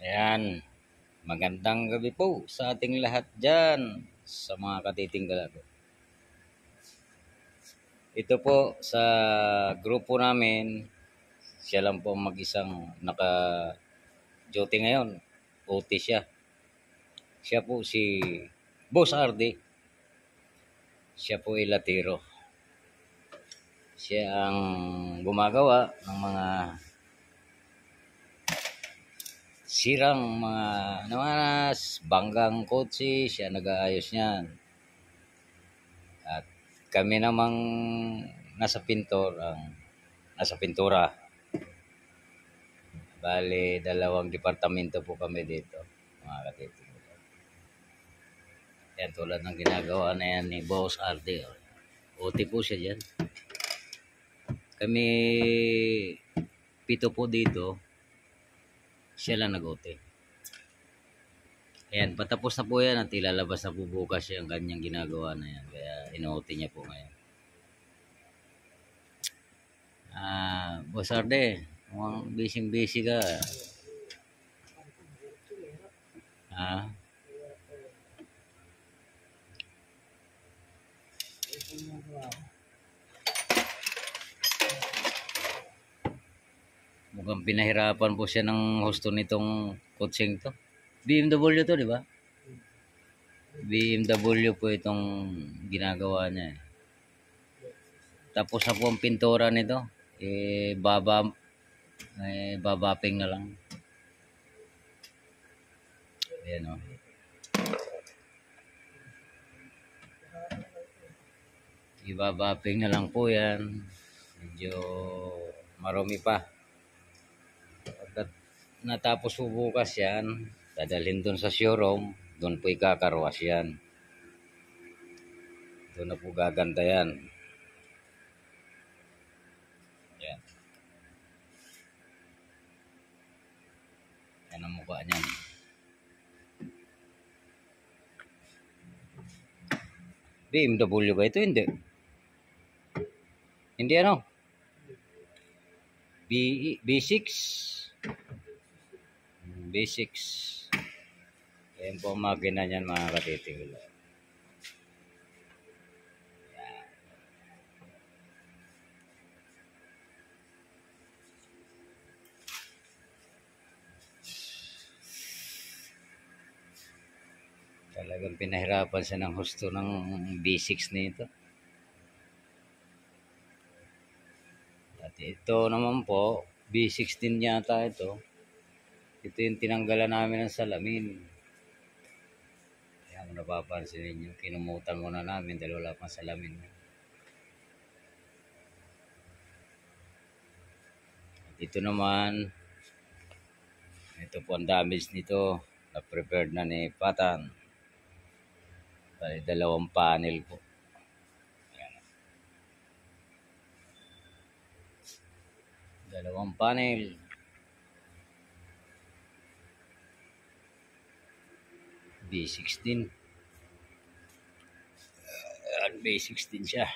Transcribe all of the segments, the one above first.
Ayan, magandang gabi po sa ating lahat dyan, sa mga katiting galago. Ito po sa grupo namin, siya lang po mag-isang naka-duty ngayon. OT siya. Siya po si Boss Ardi. Siya po ay latiro. Siya ang gumagawa ng mga sirang mga banggang kotse. Siya nag-aayos niyan. At kami namang nasa pintura. Bale, dalawang departamento po kami dito, mga katiting. Yan, tulad ng ginagawa na yan ni Boss Arde. OT po siya dyan. Kami, pito po dito, siya lang nag-OT. Ayan, patapos na po yan at ilalabas na po bukas yung kanyang ginagawa na yan. Kaya in-OT niya po ngayon. Boss Arde, mukhang busy ka. Mukhang pinahirapan po siya ng husto nitong coaching to. BMW to, di ba? BMW po itong ginagawa niya. Tapos na po ang pintura nito. Babaping na lang. Ayan o. Ibabaping na lang po yan. Medyo marumi pa. Pagkat natapos po bukas yan, dadalhin doon sa showroom, doon po ikakarwas yan. Doon na po gaganda yan. Yan. Yan ang mukha niyan. BMW ba ito? Hindi. Hindi ano? B6. B6. Ayan po ang makina niyan, mga katiting. Talagang pinahirapan siya ng husto ng B6 nito. At ito naman po, B16 yata ito. Ito yung tinanggalan namin ng salamin. Kaya kung napapansin ninyo, kinumutan muna namin dahil wala pang salamin. At ito naman, ito po ang damage nito. Na-prepared na ni Patan. Dalawang panel po. Ayan. Dalawang panel. B16. B16 siya.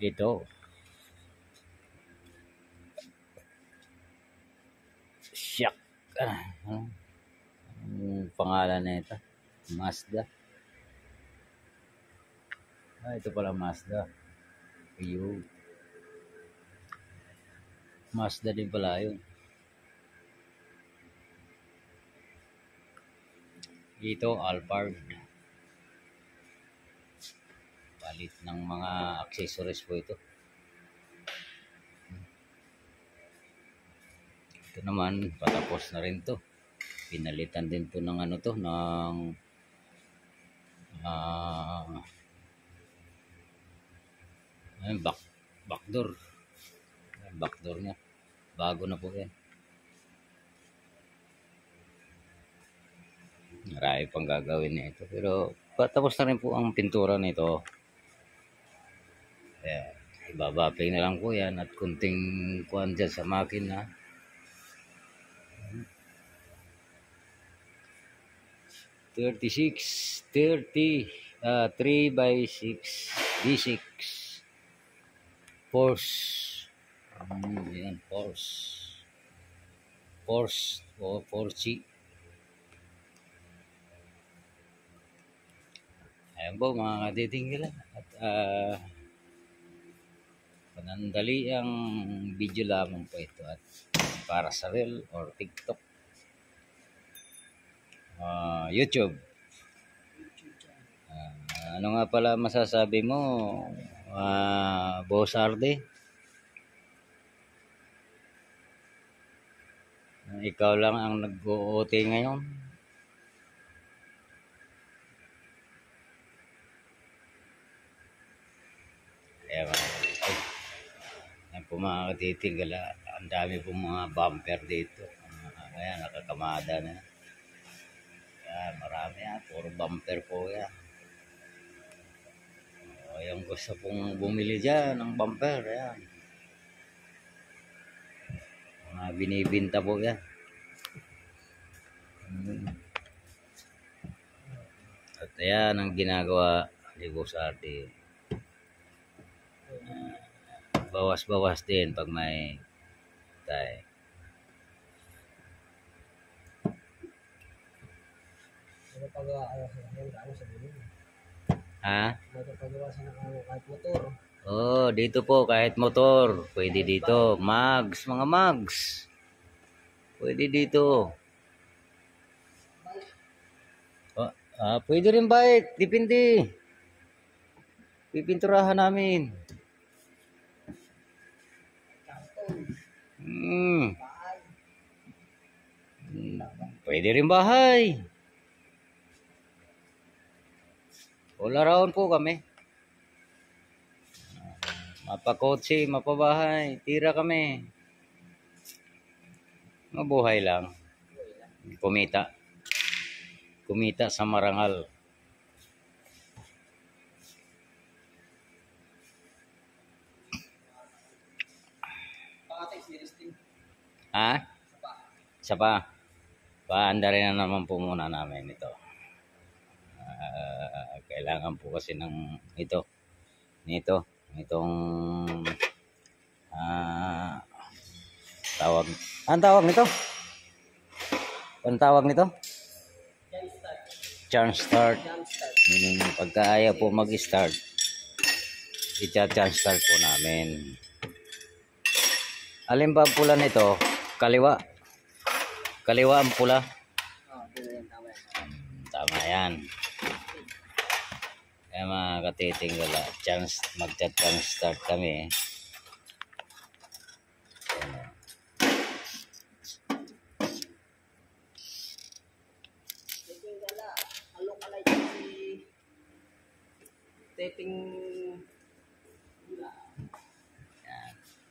Ito. Shock. Ang pangalan na ito. Mazda. Ito pala Mazda. Ayun. Mazda din pala yun. Ito, Alphard. Palit ng mga accessories po ito. Ito naman, patapos na rin to. Pinalitan din to ng ano to, ng backdoor. Backdoor niya. Bago na po yan. Marami pang gagawin na ito. Pero patapos na rin po ang pintura nito. Ayan. Ibabaping na lang po yan at kunting kuhan dyan sa makina. 3x6 D6 Force. Yan, Force. Force o Forci. Ayan po mga katitinggala. At panandali ang video lamang po ito at para sa Reel or TikTok, YouTube. Ano nga pala masasabi mo, Boss Arde? Ikaw lang ang nag-OT ngayon. Ayan, ayan po mga katitinggala. Ang dami po mga bumper dito. Ayan, nakakamada na. Ayan, marami yan. Puro bumper po yan. Yung gusto pong bumili dyan ng bumper, ayan. Mga binibinta po yan. At ayan ang ginagawa ni Boss Arde. Bawas-bawas din pag may tayo. Ha? Kahit motor. Oh, dito po kahit motor, pwede dito. Mags, mga mags. Pwede dito. Pwede rin bike, depende. Pipinturahan namin. Pwede rin bahay. All around po kami. Mapakotse, mapabahay, tira kami. Mabuhay lang. Kumita. Kumita sa marangal. Ha? Isa pa. Paanda rin na naman po muna namin ito. Kailangan po kasi ng itong tawag. Ang tawag nito? Ang tawag nito? Chance start. Pagka ayaw po mag-start, i-chance start po namin. Alin ba ang pula nito? Kaliwa. Kaliwa ang pula. Tama yan. Kaya mga katitinggala, mag-chance start kami.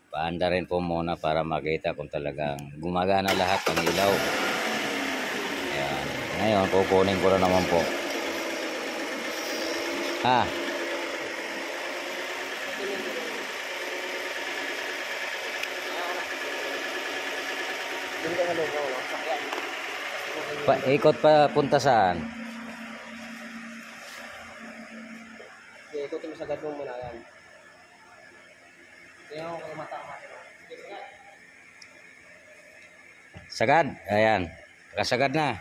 Paanda rin po muna para makita kung talagang gumagana lahat ng ilaw. Ayan. Ngayon, kukunin ko na naman po. Ikot pa punta saan? Ikutin mo sa gadong muna yan. Kaya ako matama. Sagad. Ayan. Kasagad na.